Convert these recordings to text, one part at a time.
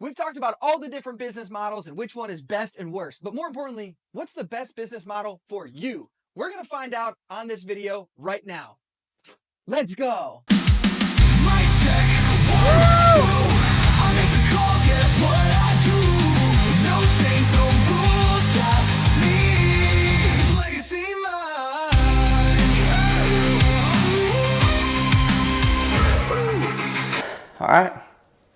We've talked about all the different business models and which one is best and worst, but more importantly, what's the best business model for you? We're going to find out on this video right now. Let's go. Mic check, 1, 2. I make the calls, guess what I do? No change, no rules, just me. Legacy Mike. All right,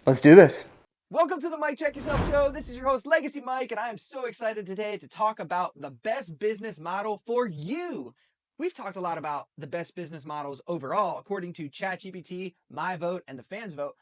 let's do this. Welcome to the Mike Check Yourself Show. This is your host, Legacy Mike, and I am so excited today to talk about the best business model for you. We've talked a lot about the best business models overall, according to ChatGPT, my vote, and the fans vote,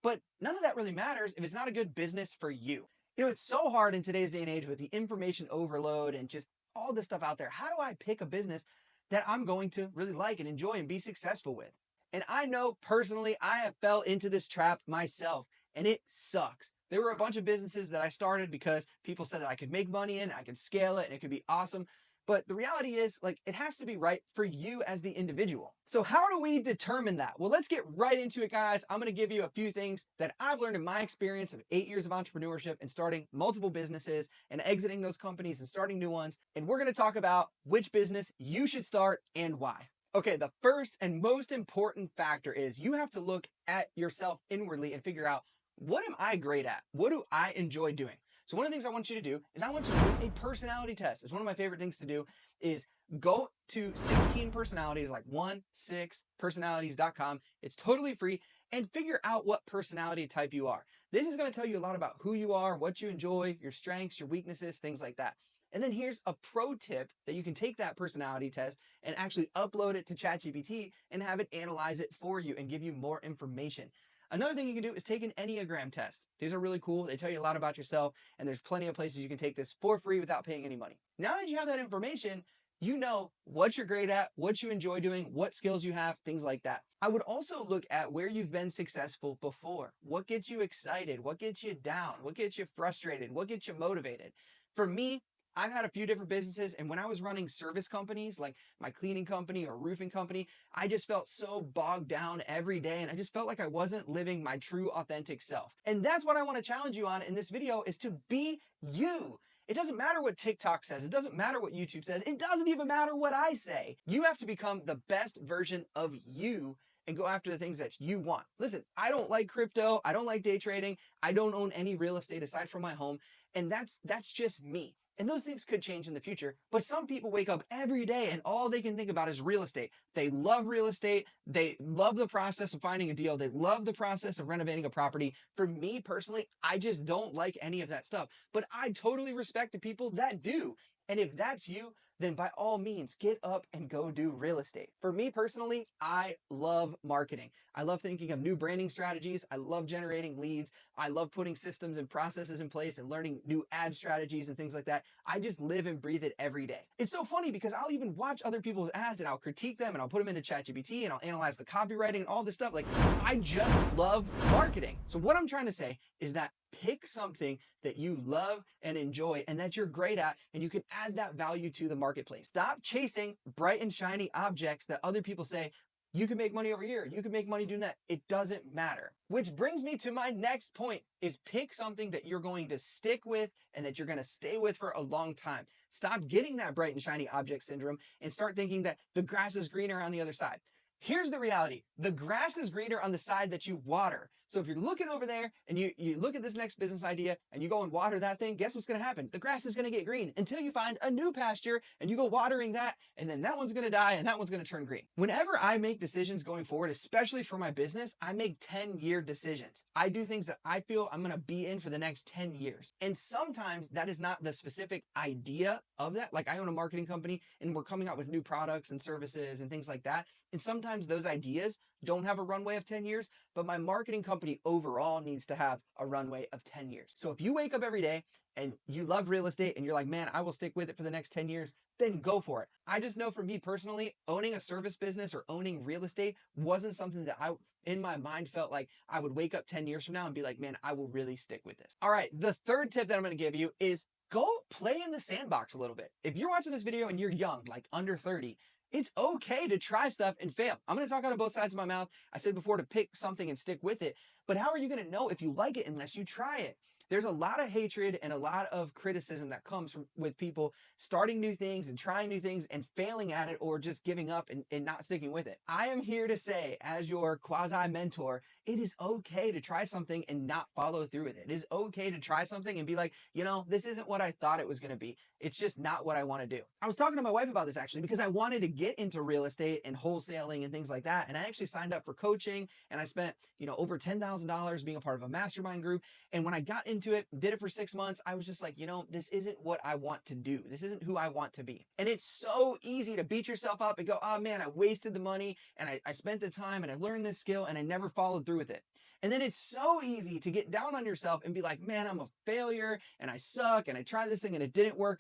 but none of that really matters if it's not a good business for you. You know, it's so hard in today's day and age with the information overload and just all this stuff out there. How do I pick a business that I'm going to really like and enjoy and be successful with? And I know personally, I have fell into this trap myself, and it sucks. There were a bunch of businesses that I started because people said that I could make money in, I could scale it, and it could be awesome. But the reality is, it has to be right for you as the individual. So how do we determine that? Well, let's get right into it, guys. I'm going to give you a few things that I've learned in my experience of 8 years of entrepreneurship and starting multiple businesses and exiting those companies and starting new ones. And we're going to talk about which business you should start and why. Okay, the first and most important factor is you have to look at yourself inwardly and figure out, what am I great at? What do I enjoy doing? So one of the things I want you to do is I want you to do a personality test. It's one of my favorite things to do is go to 16 personalities, like 16personalities.com. It's totally free, and figure out what personality type you are. This is going to tell you a lot about who you are, what you enjoy, your strengths, your weaknesses, things like that. And then here's a pro tip that you can take that personality test and actually upload it to ChatGPT and have it analyze it for you and give you more information. Another thing you can do is take an Enneagram test. These are really cool. They tell you a lot about yourself, and there's plenty of places you can take this for free without paying any money. Now that you have that information, you know what you're great at, what you enjoy doing, what skills you have, things like that. I would also look at where you've been successful before. What gets you excited? What gets you down? What gets you frustrated? What gets you motivated? For me, I've had a few different businesses, and when I was running service companies like my cleaning company or roofing company, I just felt so bogged down every day, and I just felt like I wasn't living my true authentic self. And that's what I want to challenge you on in this video, is to be you. It doesn't matter what TikTok says. It doesn't matter what YouTube says. It doesn't even matter what I say. You have to become the best version of you and go after the things that you want. Listen, I don't like crypto. I don't like day trading. I don't own any real estate aside from my home. And that's just me. And those things could change in the future, but some people wake up every day and all they can think about is real estate. They love real estate. They love the process of finding a deal. They love the process of renovating a property. For me personally, I just don't like any of that stuff, but I totally respect the people that do. And if that's you, then by all means, get up and go do real estate. For me personally, I love marketing. I love thinking of new branding strategies. I love generating leads. I love putting systems and processes in place and learning new ad strategies and things like that. I just live and breathe it every day. It's so funny because I'll even watch other people's ads and I'll critique them and I'll put them into ChatGPT and I'll analyze the copywriting and all this stuff. I just love marketing. So what I'm trying to say is that pick something that you love and enjoy and that you're great at, and you can add that value to the marketplace. Stop chasing bright and shiny objects that other people say, you can make money over here, you can make money doing that. It doesn't matter. Which brings me to my next point, is pick something that you're going to stick with and that you're going to stay with for a long time. Stop getting that bright and shiny object syndrome and start thinking that the grass is greener on the other side. Here's the reality. The grass is greener on the side that you water. So if you're looking over there and you look at this next business idea and you go and water that thing, guess what's going to happen? The grass is going to get green until you find a new pasture and you go watering that, and then that one's going to die and that one's going to turn green. Whenever I make decisions going forward, especially for my business, I make 10-year decisions. I do things that I feel I'm going to be in for the next 10 years. And sometimes that is not the specific idea of that. Like, I own a marketing company and we're coming out with new products and services and things like that. And sometimes those ideas don't have a runway of 10 years, but my marketing company overall needs to have a runway of 10 years. So if you wake up every day and you love real estate and you're like, man, I will stick with it for the next 10 years, then go for it. I just know for me personally, owning a service business or owning real estate wasn't something that I, in my mind, felt like I would wake up 10 years from now and be like, man, I will really stick with this. All right, the third tip that I'm going to give you is go play in the sandbox a little bit. If you're watching this video and you're young, like under 30, it's okay to try stuff and fail. I'm going to talk out of both sides of my mouth. I said before to pick something and stick with it, But how are you going to know if you like it unless you try it? There's a lot of hatred and a lot of criticism that comes with people starting new things and trying new things and failing at it, or just giving up and not sticking with it. I am here to say, as your quasi mentor, it is okay to try something and not follow through with it. It is okay to try something and be like, this isn't what I thought it was going to be. It's just not what I want to do. I was talking to my wife about this actually because I wanted to get into real estate and wholesaling and things like that. And I actually signed up for coaching, and I spent, over $10,000 being a part of a mastermind group. And when I got into it, did it for 6 months, I was just like, this isn't what I want to do. This isn't who I want to be. And it's so easy to beat yourself up and go, oh man, I wasted the money and I spent the time and I learned this skill and I never followed through with it. And then it's so easy to get down on yourself and be like, man, I'm a failure and I suck and I tried this thing and it didn't work.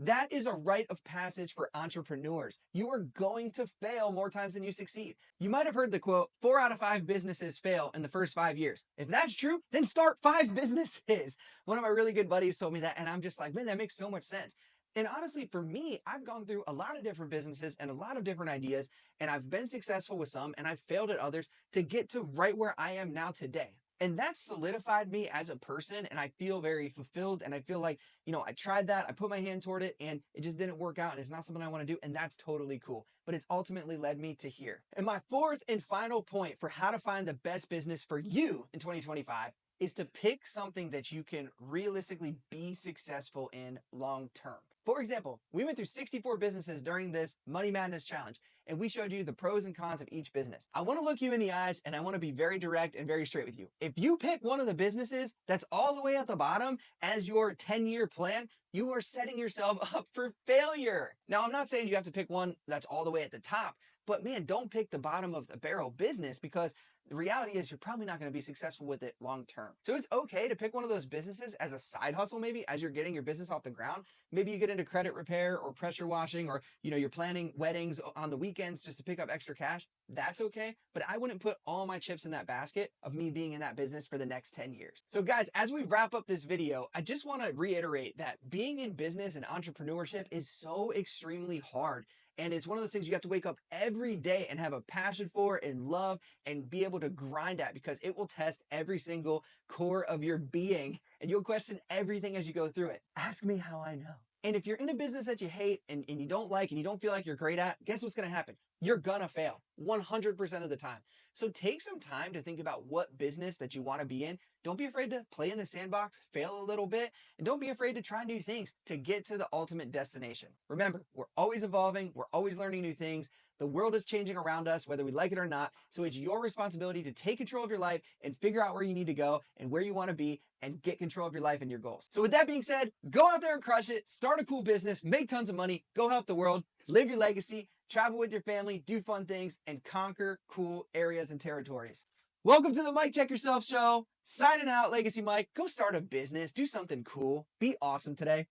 That is a rite of passage for entrepreneurs. You are going to fail more times than you succeed. You might have heard the quote, 4 out of 5 businesses fail in the first 5 years. If that's true, then start 5 businesses. One of my really good buddies told me that, and I'm just like, man, that makes so much sense. And honestly, for me, I've gone through a lot of different businesses and a lot of different ideas, and I've been successful with some, and I've failed at others to get to right where I am now today. And that solidified me as a person, and I feel very fulfilled, and I feel like, I tried that, I put my hand toward it, and it just didn't work out, and it's not something I want to do, and that's totally cool. But it's ultimately led me to here. And my fourth and final point for how to find the best business for you in 2025 is to pick something that you can realistically be successful in long term. For example, we went through 64 businesses during this Money Madness Challenge, and we showed you the pros and cons of each business. I want to look you in the eyes, and I want to be very direct and very straight with you. If you pick one of the businesses that's all the way at the bottom as your 10-year plan, you are setting yourself up for failure. Now, I'm not saying you have to pick one that's all the way at the top, but man, don't pick the bottom of the barrel business, because the reality is you're probably not going to be successful with it long term. So it's okay to pick one of those businesses as a side hustle, maybe as you're getting your business off the ground. Maybe you get into credit repair or pressure washing, or you're planning weddings on the weekends just to pick up extra cash. That's okay, but I wouldn't put all my chips in that basket of me being in that business for the next 10 years. So guys, as we wrap up this video, I just want to reiterate that being in business and entrepreneurship is so extremely hard. And it's one of those things you have to wake up every day and have a passion for and love and be able to grind at, because it will test every single core of your being and you'll question everything as you go through it. Ask me how I know. And if you're in a business that you hate and you don't like and you don't feel like you're great at, guess what's going to happen? You're going to fail 100% of the time. So take some time to think about what business that you want to be in. Don't be afraid to play in the sandbox, fail a little bit, and don't be afraid to try new things to get to the ultimate destination. Remember, we're always evolving. We're always learning new things. The world is changing around us, whether we like it or not. So it's your responsibility to take control of your life and figure out where you need to go and where you want to be and get control of your life and your goals. So with that being said, go out there and crush it, start a cool business, make tons of money, go help the world, live your legacy, travel with your family, do fun things, and conquer cool areas and territories. Welcome to the Mike Check Yourself Show. Signing out, Legacy Mike. Go start a business, do something cool, be awesome today.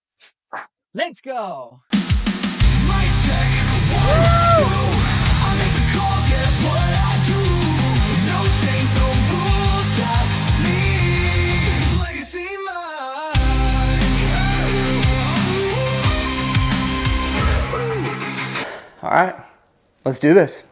Let's go. Mic check, 1, 2. I make the calls, yeah, that's what I do. No change, no rules, just me. Legacy Mike. All right, let's do this.